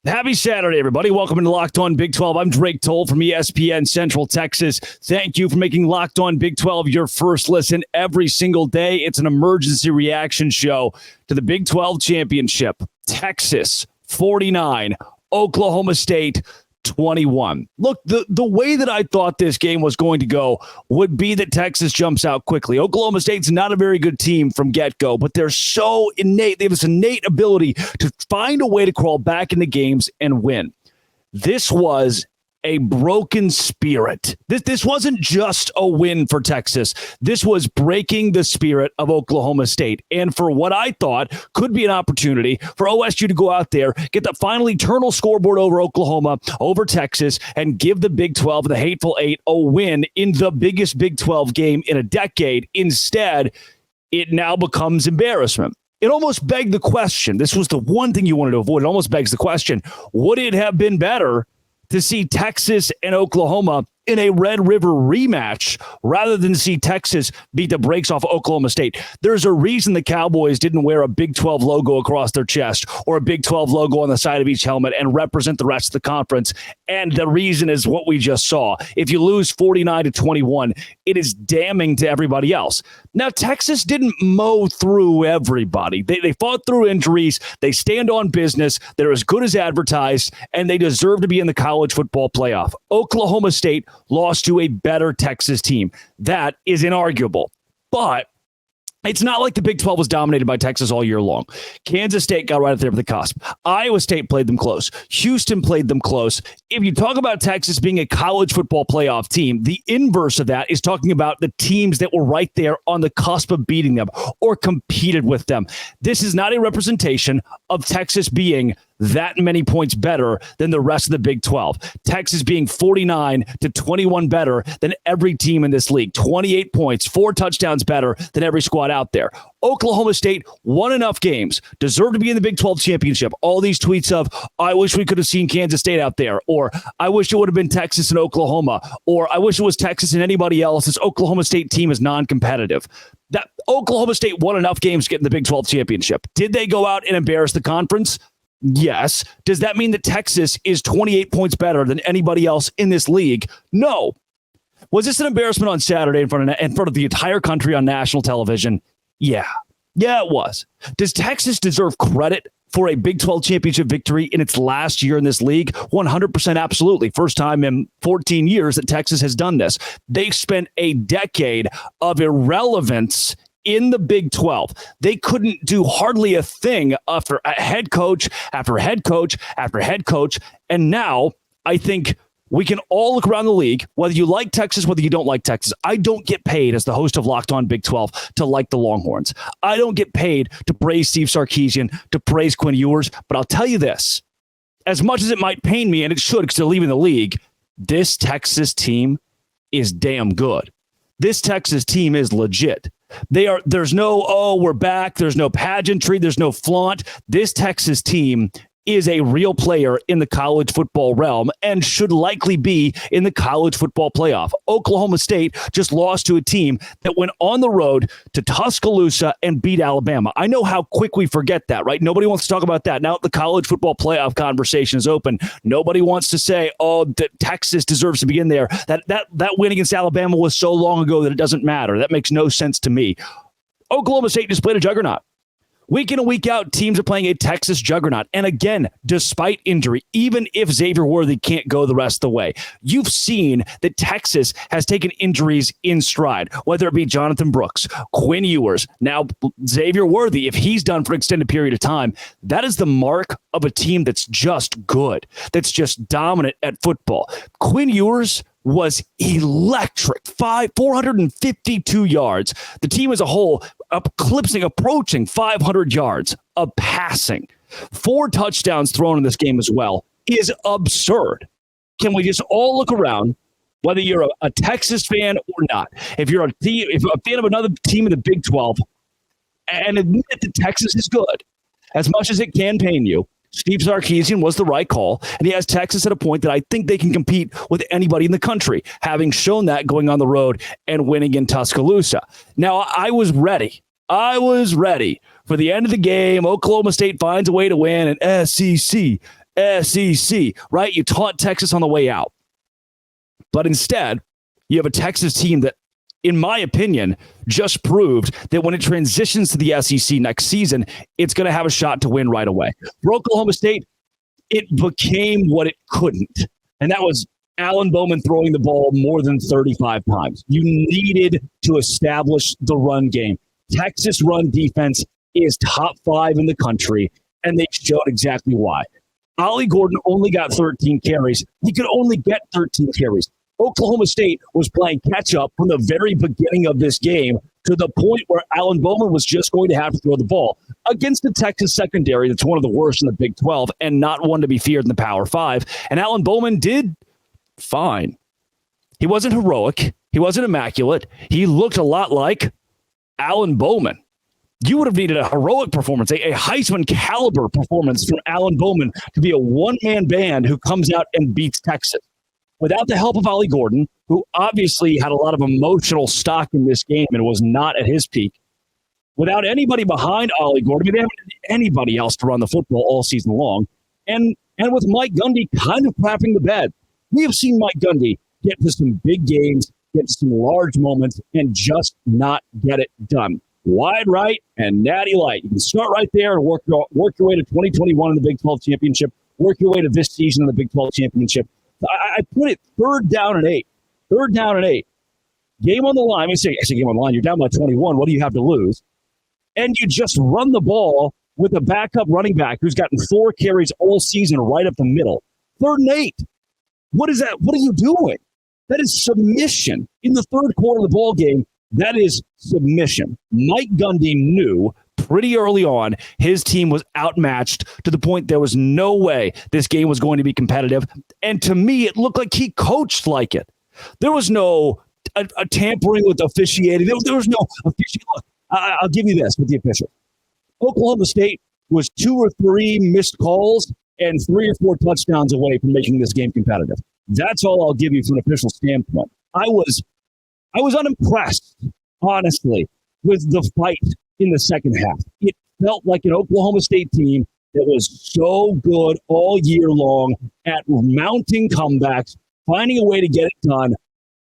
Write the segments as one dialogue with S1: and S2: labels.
S1: Happy Saturday, everybody. Welcome to Locked On Big 12. I'm Drake Toll from ESPN Central Texas. Thank you for making Locked On Big 12 your first listen every single day. It's an emergency reaction show to the Big 12 championship. Texas 49, Oklahoma State 21. Look, the way that I thought this game was going to go would be that Texas jumps out quickly. Oklahoma State's not a very good team from get-go, but they're so innate. They have this innate ability to find a way to crawl back into games and win. This was a broken spirit. This wasn't just a win for Texas. This was breaking the spirit of Oklahoma State. And for what I thought could be an opportunity for OSU to go out there, get the final eternal scoreboard over Oklahoma, over Texas, and give the Big 12, the Hateful Eight, a win in the biggest Big 12 game in a decade. Instead, it now becomes embarrassment. It almost begged the question. This was the one thing you wanted to avoid. It almost begs the question, would it have been better to see Texas and Oklahoma in a Red River rematch rather than see Texas beat the brakes off Oklahoma State? There's a reason the Cowboys didn't wear a Big 12 logo across their chest or a Big 12 logo on the side of each helmet and represent the rest of the conference. And the reason is what we just saw. If you lose 49-21, it is damning to everybody else. Now, Texas didn't mow through everybody. They fought through injuries. They stand on business. They're as good as advertised, and they deserve to be in the college football playoff. Oklahoma State lost to a better Texas team. That is inarguable. But it's not like the Big 12 was dominated by Texas all year long. Kansas State got right up there with the cusp. Iowa State played them close. Houston played them close. If you talk about Texas being a college football playoff team, the inverse of that is talking about the teams that were right there on the cusp of beating them or competed with them. This is not a representation of Texas being that many points better than the rest of the Big 12. Texas being 49-21 better than every team in this league. 28 points, 4 touchdowns better than every squad out there. Oklahoma State won enough games, deserved to be in the Big 12 championship. All these tweets of, I wish we could have seen Kansas State out there, or I wish it would have been Texas and Oklahoma, or I wish it was Texas and anybody else. This Oklahoma State team is non-competitive. That Oklahoma State won enough games to get in the Big 12 championship. Did they go out and embarrass the conference? Yes. Does that mean that Texas is 28 points better than anybody else in this league? No. Was this an embarrassment on Saturday in front of the entire country on national television? Yeah. Yeah, it was. Does Texas deserve credit for a Big 12 championship victory in its last year in this league? 100% absolutely. First time in 14 years that Texas has done this. They've spent a decade of irrelevance in the Big 12. They couldn't do hardly a thing after head coach after head coach after head coach. And now I think we can all look around the league, whether you like Texas, whether you don't like Texas. I don't get paid as the host of Locked On Big 12 to like the Longhorns. I don't get paid to praise Steve Sarkisian, to praise Quinn Ewers. But I'll tell you this, as much as it might pain me, and it should because they're leaving the league, this Texas team is damn good. This Texas team is legit. There's no, we're back. There's no pageantry. There's no flaunt. This Texas team is a real player in the college football realm and should likely be in the college football playoff. Oklahoma State just lost to a team that went on the road to Tuscaloosa and beat Alabama. I know how quick we forget that, right? Nobody wants to talk about that. Now the college football playoff conversation is open. Nobody wants to say, that Texas deserves to be in there. That win against Alabama was so long ago that it doesn't matter. That makes no sense to me. Oklahoma State just played a juggernaut. Week in and week out, teams are playing a Texas juggernaut. And again, despite injury, even if Xavier Worthy can't go the rest of the way, you've seen that Texas has taken injuries in stride, whether it be Jonathan Brooks, Quinn Ewers, now Xavier Worthy. If he's done for an extended period of time, that is the mark of a team that's just good, that's just dominant at football. Quinn Ewers was electric. 452 yards. The team as a whole approaching 500 yards of passing. 4 touchdowns thrown in this game as well is absurd. Can we just all look around, whether you're a Texas fan or not, if you're a fan of another team in the Big 12, and admit that Texas is good, as much as it can pain you, Steve Sarkisian was the right call, and he has Texas at a point that I think they can compete with anybody in the country, having shown that going on the road and winning in Tuscaloosa. Now, I was ready For the end of the game, Oklahoma State finds a way to win, and SEC, right? You taunt Texas on the way out. But instead, you have a Texas team that, in my opinion, just proved that when it transitions to the SEC next season, it's going to have a shot to win right away. For Oklahoma State, it became what it couldn't, and that was Alan Bowman throwing the ball more than 35 times. You needed to establish the run game. Texas run defense is top 5 in the country, and they showed exactly why. Ollie Gordon only got 13 carries. He could only get 13 carries. Oklahoma State was playing catch-up from the very beginning of this game to the point where Alan Bowman was just going to have to throw the ball against the Texas secondary that's one of the worst in the Big 12 and not one to be feared in the Power 5. And Alan Bowman did fine. He wasn't heroic. He wasn't immaculate. He looked a lot like Alan Bowman. You would have needed a heroic performance, a Heisman caliber performance from Alan Bowman to be a one-man band who comes out and beats Texas. Without the help of Ollie Gordon, who obviously had a lot of emotional stock in this game and was not at his peak, without anybody behind Ollie Gordon, they haven't had anybody else to run the football all season long, and with Mike Gundy kind of crapping the bed. We have seen Mike Gundy get to some big games, get to some large moments, and just not get it done. Wide right and natty light. You can start right there and work your way to 2021 in the Big 12 championship, work your way to this season in the Big 12 championship. I put it 3rd down and 8. 3rd down and 8. Game on the line. I say game on the line. You're down by 21. What do you have to lose? And you just run the ball with a backup running back who's gotten 4 carries all season right up the middle. 3rd and 8. What is that? What are you doing? That is submission. In the 3rd quarter of the ball game, that is submission. Mike Gundy knew pretty early on his team was outmatched to the point there was no way this game was going to be competitive. And to me, it looked like he coached like it. There was no a tampering with officiating. There was no officiating. Look, I'll give you this with the official. Oklahoma State was 2 or 3 missed calls and 3 or 4 touchdowns away from making this game competitive. That's all I'll give you from an official standpoint. I was unimpressed, honestly, with the fight in the second half. It felt like an Oklahoma State team that was so good all year long at mounting comebacks, finding a way to get it done,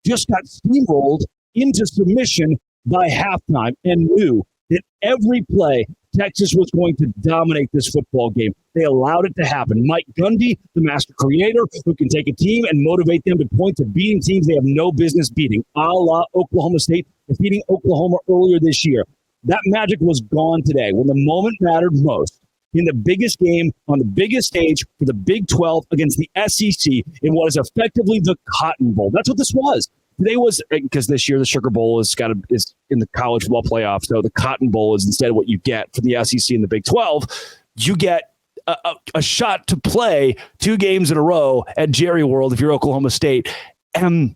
S1: just got steamrolled into submission by halftime and knew that every play Texas was going to dominate this football game. They allowed it to happen. Mike Gundy, the master creator, who can take a team and motivate them to point to beating teams they have no business beating, a la Oklahoma State defeating Oklahoma earlier this year. That magic was gone today when the moment mattered most. In the biggest game, on the biggest stage for the Big 12 against the SEC in what is effectively the Cotton Bowl. That's what this was. Today was, because this year the Sugar Bowl is in the college football playoff, so the Cotton Bowl is instead what you get for the SEC and the Big 12. You get a shot to play 2 games in a row at Jerry World if you're Oklahoma State. And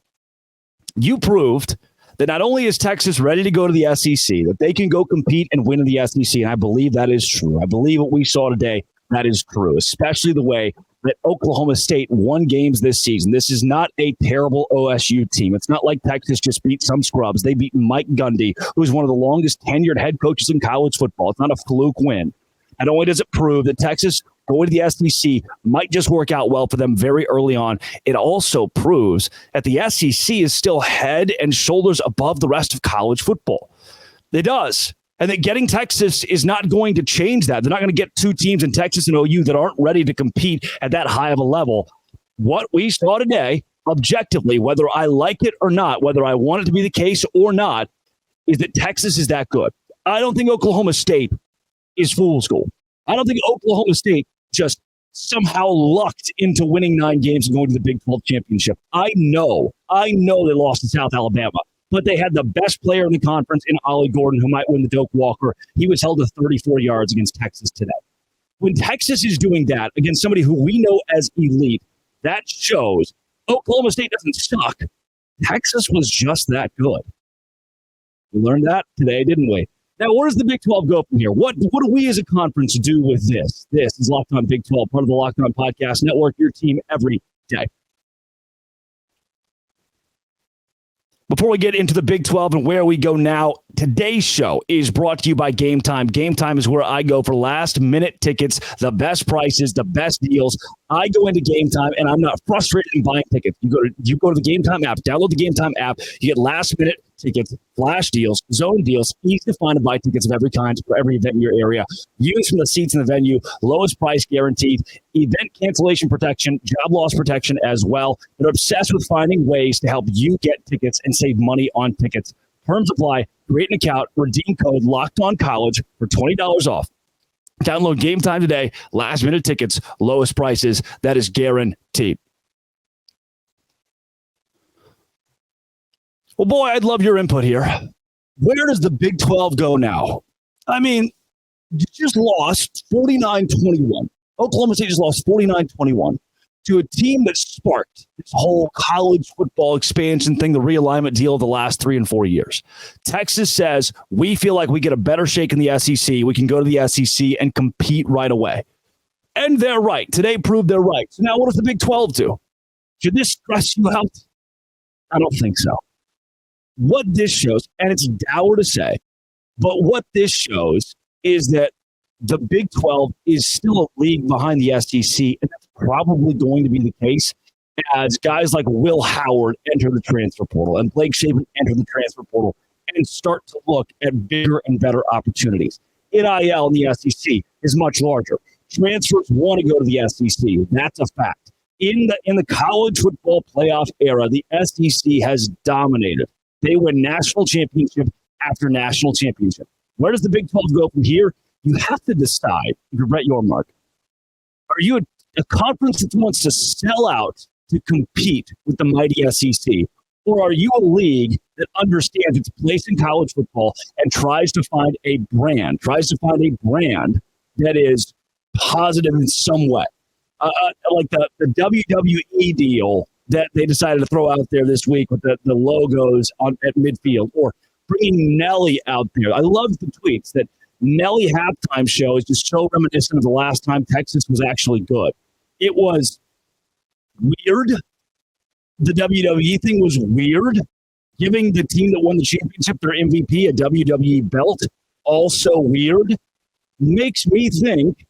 S1: you proved that not only is Texas ready to go to the SEC, that they can go compete and win in the SEC, and I believe that is true. I believe what we saw today, that is true, especially the way that Oklahoma State won games this season. This is not a terrible OSU team. It's not like Texas just beat some scrubs. They beat Mike Gundy, who's one of the longest tenured head coaches in college football. It's not a fluke win. Not only does it prove that Texas going to the SEC might just work out well for them very early on, it also proves that the SEC is still head and shoulders above the rest of college football. It does. And that getting Texas is not going to change that. They're not going to get 2 teams in Texas and OU that aren't ready to compete at that high of a level. What we saw today, objectively, whether I like it or not, whether I want it to be the case or not, is that Texas is that good. I don't think Oklahoma State is fool's gold. I don't think Oklahoma State just somehow lucked into winning 9 games and going to the Big 12 championship. I know they lost to South Alabama, but they had the best player in the conference in Ollie Gordon, who might win the Doak Walker. He was held to 34 yards against Texas today. When Texas is doing that against somebody who we know as elite, that shows Oklahoma State doesn't suck. Texas was just that good. We learned that today, didn't we? Now, where does the Big 12 go from here? What do we as a conference do with this? This is Locked On Big 12, part of the Locked On Podcast Network, your team every day. Before we get into the Big 12 and where we go now, today's show is brought to you by Game Time. Game Time is where I go for last-minute tickets, the best prices, the best deals. I go into Game Time, and I'm not frustrated in buying tickets. You go to the Game Time app, download the Game Time app. You get last-minute tickets, flash deals, zone deals, easy to find and buy tickets of every kind for every event in your area. Use from the seats in the venue, lowest price guaranteed, event cancellation protection, job loss protection as well. They're obsessed with finding ways to help you get tickets and save money on tickets. Terms apply. Create an account. Redeem code LOCKEDONCollege for $20 off. Download Game Time today. Last minute tickets, lowest prices. That is guaranteed. Well, boy, I'd love your input here. Where does the Big 12 go now? I mean, you just lost 49-21. Oklahoma State just lost 49-21 to a team that sparked this whole college football expansion thing, the realignment deal of the last 3 and 4 years. Texas says, we feel like we get a better shake in the SEC. We can go to the SEC and compete right away. And they're right. Today proved they're right. So now what does the Big 12 do? Should this stress you out? I don't think so. What this shows, and it's dour to say, but what this shows is that the Big 12 is still a league behind the SEC, and that's probably going to be the case as guys like Will Howard enter the transfer portal and Blake Shapen enter the transfer portal and start to look at bigger and better opportunities. NIL in the SEC is much larger. Transfers want to go to the SEC. That's a fact. In the college football playoff era, the SEC has dominated. They win national championship after national championship. Where does the Big 12 go from here? You have to decide, if you're Brett Yormark, are you a conference that wants to sell out to compete with the mighty SEC? Or are you a league that understands its place in college football and tries to find a brand that is positive in some way? Like the WWE deal that they decided to throw out there this week with the logos at midfield, or bringing Nelly out there. I love the tweets that Nelly halftime show is just so reminiscent of the last time Texas was actually good. It was weird. The WWE thing was weird. Giving the team that won the championship their MVP, a WWE belt, also weird. Makes me think,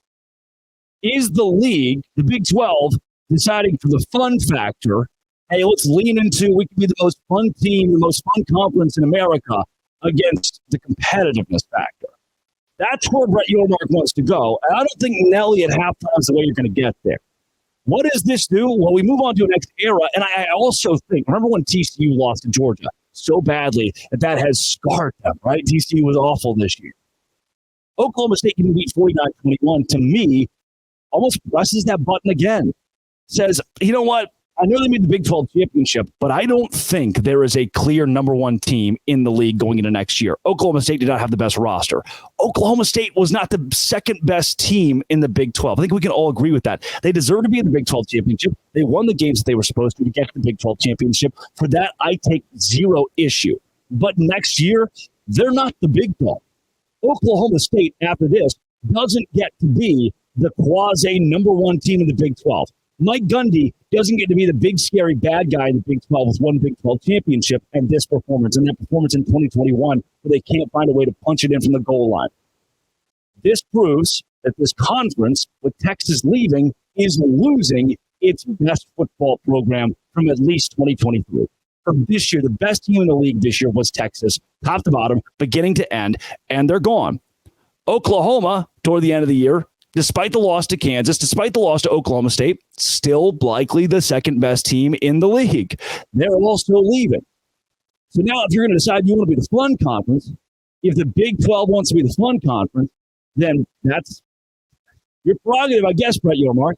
S1: is the league, the Big 12, deciding for the fun factor, hey, let's lean into, we can be the most fun team, the most fun conference in America against the competitiveness factor. That's where Brett Yormark wants to go. And I don't think Nelly at halftime is the way you're going to get there. What does this do? Well, we move on to a next era. And I also think, remember when TCU lost to Georgia so badly that has scarred them, right? TCU was awful this year. Oklahoma State can beat 49-21. To me, almost presses that button again. Says, you know what? I know they made the Big 12 championship, but I don't think there is a clear number one team in the league going into next year. Oklahoma State did not have the best roster. Oklahoma State was not the second best team in the Big 12. I think we can all agree with that. They deserve to be in the Big 12 championship. They won the games that they were supposed to get to the Big 12 championship. For that, I take zero issue. But next year, they're not the Big 12. Oklahoma State, after this, doesn't get to be the quasi number one team in the Big 12. Mike Gundy doesn't get to be the big, scary bad guy in the Big 12 with one Big 12 championship and this performance, and that performance in 2021 where they can't find a way to punch it in from the goal line. This proves that this conference, with Texas leaving, is losing its best football program from at least 2023. From this year, the best team in the league this year was Texas, top to bottom, beginning to end, and they're gone. Oklahoma, toward the end of the year, despite the loss to Kansas, despite the loss to Oklahoma State, still likely the second best team in the league. They're also leaving. So now if you're going to decide you want to be the fun conference, if the Big 12 wants to be the fun conference, then that's your prerogative, I guess, Brett Yormark.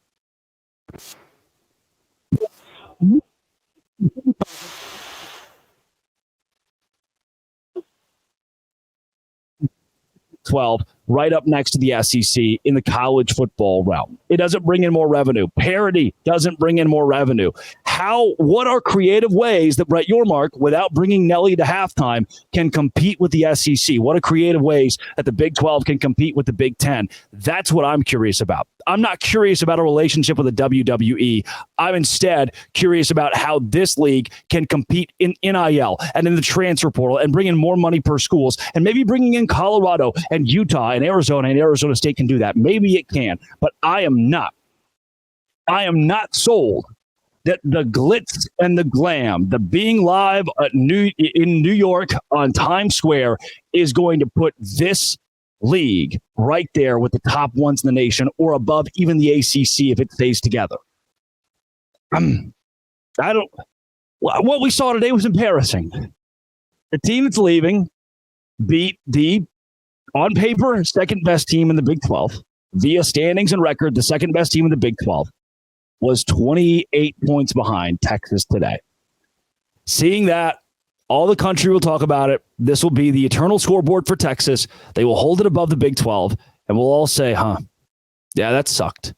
S1: 12, right up next to the SEC in the college football realm. It doesn't bring in more revenue. Parity doesn't bring in more revenue. what are creative ways that Brett Yormark, without bringing Nelly to halftime, can compete with the SEC? What are creative ways that the Big 12 can compete with the Big 10? That's what I'm curious about. I'm not curious about a relationship with the WWE. I'm instead curious about how this league can compete in NIL and in the transfer portal and bring in more money per schools, and maybe bringing in Colorado and Utah and Arizona State can do that. Maybe it can, but I am not sold that the glitz and the glam, the being live in New York on Times Square is going to put this league right there with the top ones in the nation or above even the ACC if it stays together. What we saw today was embarrassing. The team that's leaving beat the, on paper, second best team in the Big 12. Via standings and record, the second best team in the Big 12 was 28 points behind Texas today. Seeing that, all the country will talk about it. This will be the eternal scoreboard for Texas. They will hold it above the Big 12, and we'll all say, yeah, that sucked.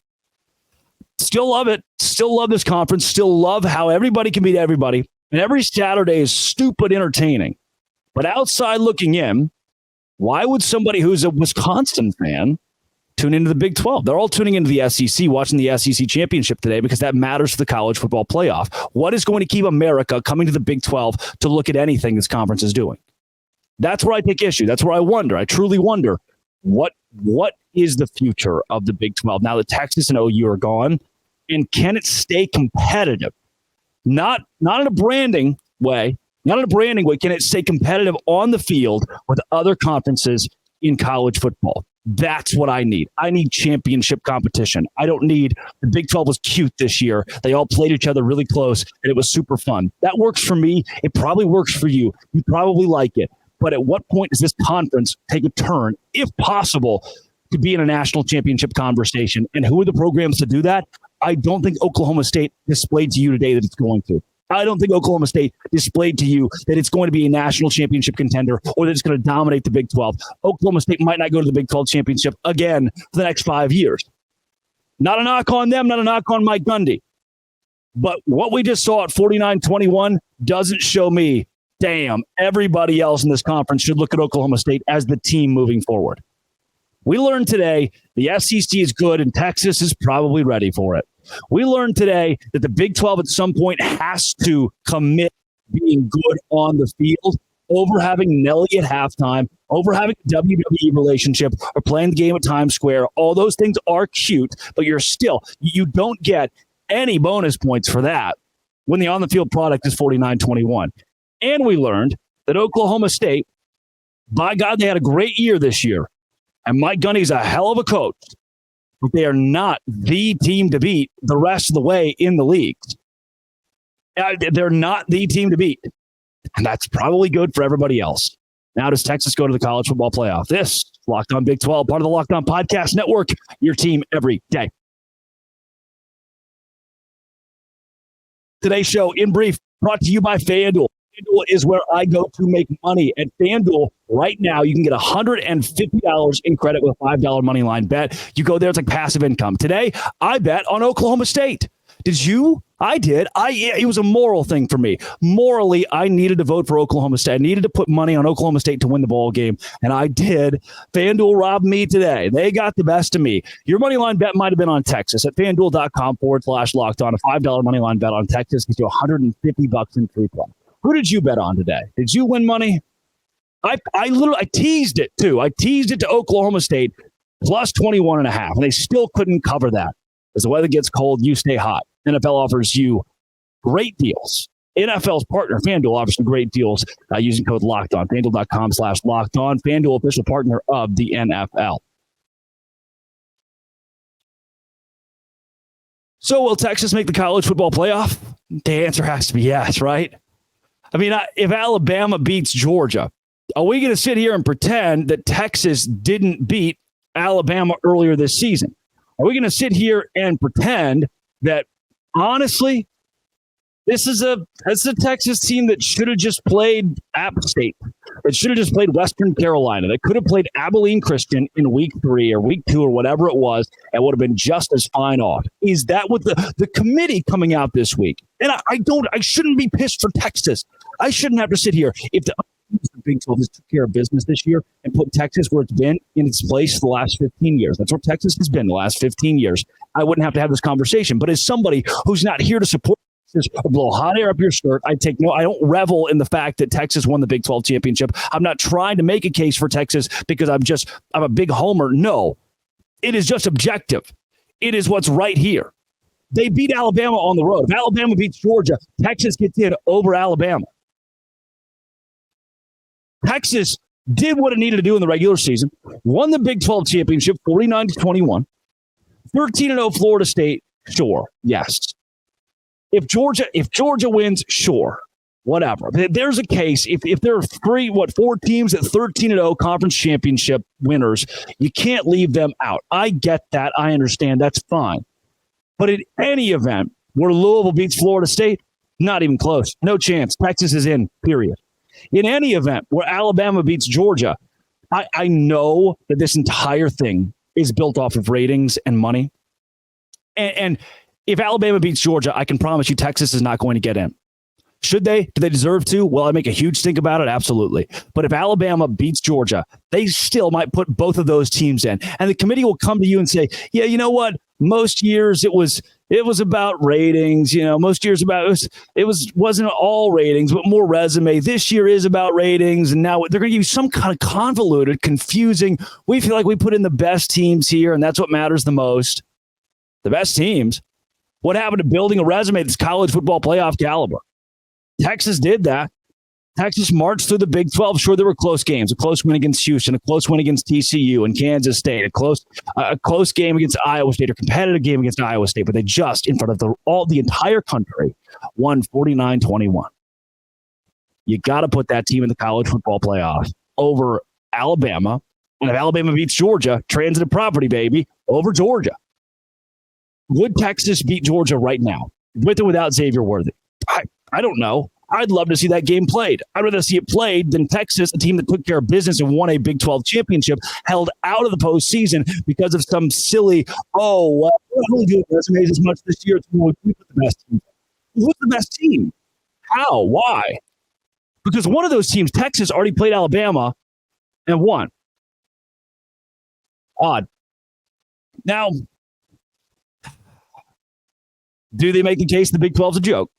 S1: Still love it. Still love this conference. Still love how everybody can beat everybody. And every Saturday is stupid entertaining. But outside looking in, why would somebody who's a Wisconsin fan tune into the Big 12? They're all tuning into the SEC, watching the SEC championship today because that matters to the college football playoff. What is going to keep America coming to the Big 12 to look at anything this conference is doing? That's where I take issue. That's where I wonder. I truly wonder what is the future of the Big 12 now that Texas and OU are gone, and can it stay competitive? Not in a branding way. Not in a branding way. Can it stay competitive on the field with other conferences in college football? That's what I need. I need championship competition. I don't need the Big 12 was cute this year. They all played each other really close, and it was super fun. That works for me. It probably works for you. You probably like it. But at what point does this conference take a turn, if possible, to be in a national championship conversation? And who are the programs to do that? I don't think Oklahoma State displayed to you today that it's going to. I don't think Oklahoma State displayed to you that it's going to be a national championship contender or that it's going to dominate the Big 12. Oklahoma State might not go to the Big 12 championship again for the next 5 years. Not a knock on them, not a knock on Mike Gundy. But what we just saw at 49-21 doesn't show me, damn, everybody else in this conference should look at Oklahoma State as the team moving forward. We learned today the SEC is good and Texas is probably ready for it. We learned today that the Big 12 at some point has to commit being good on the field over having Nelly at halftime, over having a WWE relationship, or playing the game at Times Square. All those things are cute, but you don't get any bonus points for that when the on-the-field product is 49-21. And we learned that Oklahoma State, by God, they had a great year this year. And Mike Gundy's a hell of a coach. But they are not the team to beat the rest of the way in the leagues. They're not the team to beat. And that's probably good for everybody else. Now does Texas go to the college football playoff? This Locked On Big 12, part of the Locked On Podcast Network, your team every day. Today's show, in brief, brought to you by FanDuel. FanDuel is where I go to make money. At FanDuel, right now, you can get $150 in credit with a $5 money line bet. You go there, it's like passive income. Today, I bet on Oklahoma State. Did you? I did. It was a moral thing for me. Morally, I needed to vote for Oklahoma State. I needed to put money on Oklahoma State to win the ball game, and I did. FanDuel robbed me today. They got the best of me. Your money line bet might have been on Texas at FanDuel.com/locked on. A $5 money line bet on Texas gets you $150 in free play. Who did you bet on today? Did you win money? I teased it too. I teased it to Oklahoma State plus 21.5, and they still couldn't cover that. As the weather gets cold, you stay hot. NFL offers you great deals. NFL's partner, FanDuel, offers some great deals using code Locked On. FanDuel.com/Locked On. FanDuel, official partner of the NFL. So will Texas make the college football playoff? The answer has to be yes, right? I mean, if Alabama beats Georgia, are we going to sit here and pretend that Texas didn't beat Alabama earlier this season? Are we going to sit here and pretend that, honestly, this is a Texas team that should have just played App State? It should have just played Western Carolina. They could have played Abilene Christian in week 3 or week 2 or whatever it was and would have been just as fine off. Is that what the committee coming out this week And I shouldn't be pissed for Texas. I shouldn't have to sit here. If the Big 12 has took care of business this year and put Texas where it's been in its place for the last 15 years. That's where Texas has been the last 15 years. I wouldn't have to have this conversation. But as somebody who's not here to support Texas or blow hot air up your skirt, I don't revel in the fact that Texas won the Big 12 championship. I'm not trying to make a case for Texas because I'm a big homer. No, it is just objective. It is what's right here. They beat Alabama on the road. If Alabama beats Georgia, Texas gets in over Alabama. Texas did what it needed to do in the regular season, won the Big 12 championship 49-21. 13-0 Florida State, sure, yes. If Georgia wins, sure, whatever. There's a case. If there are four teams at 13-0 conference championship winners, you can't leave them out. I get that. I understand. That's fine. But in any event, where Louisville beats Florida State, not even close. No chance. Texas is in, period. In any event, where Alabama beats Georgia, I know that this entire thing is built off of ratings and money. And if Alabama beats Georgia, I can promise you Texas is not going to get in. Should they? Do they deserve to? Will I make a huge stink about it? Absolutely. But if Alabama beats Georgia, they still might put both of those teams in. And the committee will come to you and say, yeah, you know what? Most years it was about ratings. Most years wasn't all ratings, but more resume. This year is about ratings. And now they're going to give you some kind of convoluted, confusing. We feel like we put in the best teams here, and that's what matters the most. The best teams. What happened to building a resume that's college football playoff caliber? Texas did that. Texas marched through the Big 12. Sure, there were close games. A close win against Houston, a close win against TCU and Kansas State, a close game against Iowa State, a competitive game against Iowa State, but they just, in front of the entire country, won 49-21. You got to put that team in the college football playoff over Alabama. And if Alabama beats Georgia, transitive property, baby, over Georgia. Would Texas beat Georgia right now, with or without Xavier Worthy? I don't know. I'd love to see that game played. I'd rather see it played than Texas, a team that took care of business and won a Big 12 championship, held out of the postseason because of some silly, we're only doing resumes as much this year. It's more the best team. Who's the best team? How? Why? Because one of those teams, Texas, already played Alabama and won. Odd. Now, do they make the case the Big 12's a joke?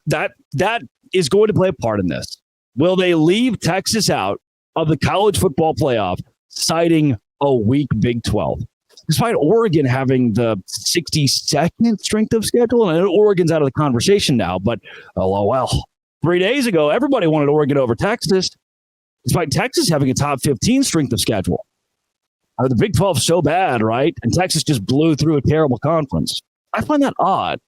S1: That is going to play a part in this. Will they leave Texas out of the college football playoff, citing a weak Big 12? Despite Oregon having the 62nd strength of schedule, and Oregon's out of the conversation now, but 3 days ago, everybody wanted Oregon over Texas, despite Texas having a top 15 strength of schedule. The Big 12 is so bad, right? And Texas just blew through a terrible conference. I find that odd.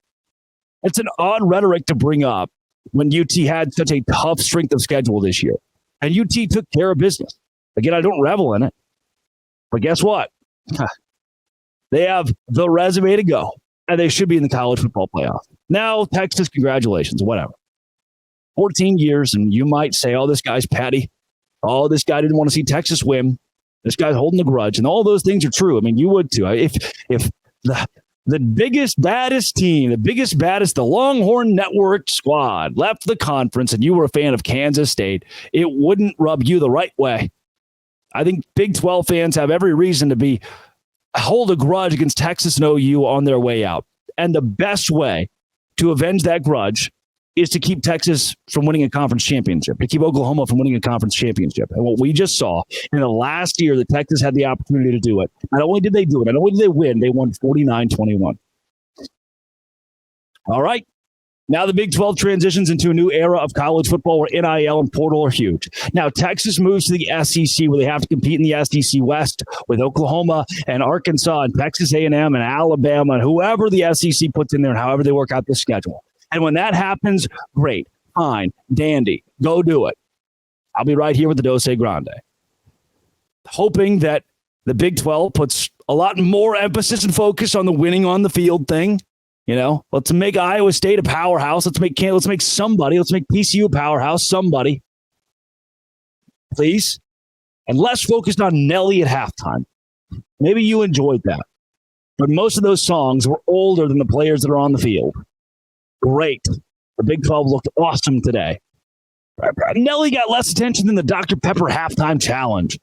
S1: It's an odd rhetoric to bring up when UT had such a tough strength of schedule this year. And UT took care of business. Again, I don't revel in it. But guess what? They have the resume to go, and they should be in the college football playoff. Now, Texas, congratulations, whatever. 14 years, and you might say, this guy's petty. This guy didn't want to see Texas win. This guy's holding a grudge. And all those things are true. I mean, you would too. If the biggest, baddest team, the Longhorn Network squad left the conference and you were a fan of Kansas State, it wouldn't rub you the right way. I think Big 12 fans have every reason to hold a grudge against Texas and OU on their way out. And the best way to avenge that grudge is to keep Texas from winning a conference championship, to keep Oklahoma from winning a conference championship. And what we just saw in the last year that Texas had the opportunity to do it, not only did they do it, not only did they win, they won 49-21. All right. Now the Big 12 transitions into a new era of college football where NIL and portal are huge. Now Texas moves to the SEC where they have to compete in the SEC West with Oklahoma and Arkansas and Texas A&M and Alabama and whoever the SEC puts in there and however they work out the schedule. And when that happens, great, fine, dandy, go do it. I'll be right here with the Dose Grande. Hoping that the Big 12 puts a lot more emphasis and focus on the winning on the field thing. Let's make Iowa State a powerhouse. Let's make TCU a powerhouse, somebody. Please. And less focused on Nelly at halftime. Maybe you enjoyed that. But most of those songs were older than the players that are on the field. great. The Big 12 looked awesome today. Nelly got less attention than the Dr. Pepper halftime challenge.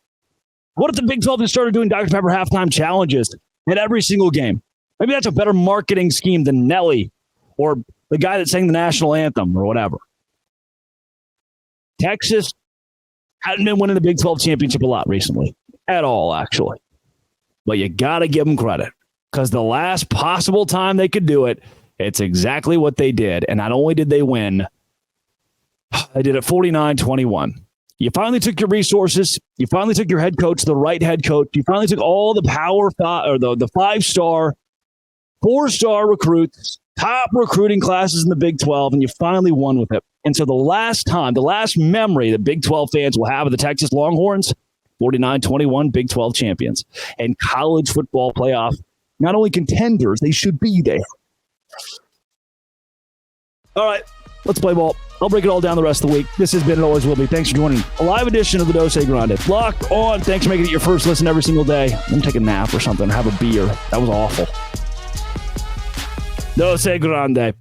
S1: What if the Big 12 just started doing Dr. Pepper halftime challenges at every single game? Maybe that's a better marketing scheme than Nelly or the guy that sang the national anthem or whatever. Texas hadn't been winning the Big 12 championship a lot recently. At all, actually. But you got to give them credit because the last possible time they could do it, it's exactly what they did. And not only did they win, they did it 49-21. You finally took your resources. You finally took your head coach, the right head coach. You finally took all the power or the 5-star, 4-star recruits, top recruiting classes in the Big 12, and you finally won with it. And so the last memory the Big 12 fans will have of the Texas Longhorns, 49-21 Big 12 champions and college football playoff, not only contenders, they should be there. All right, let's play ball. I'll break it all down the rest of the week. This has been and always will be. Thanks for joining a live edition of the Dose Grande. Locked on. Thanks for making it your first listen every single day. I'm going to take a nap or something, have a beer. That was awful. Dose Grande.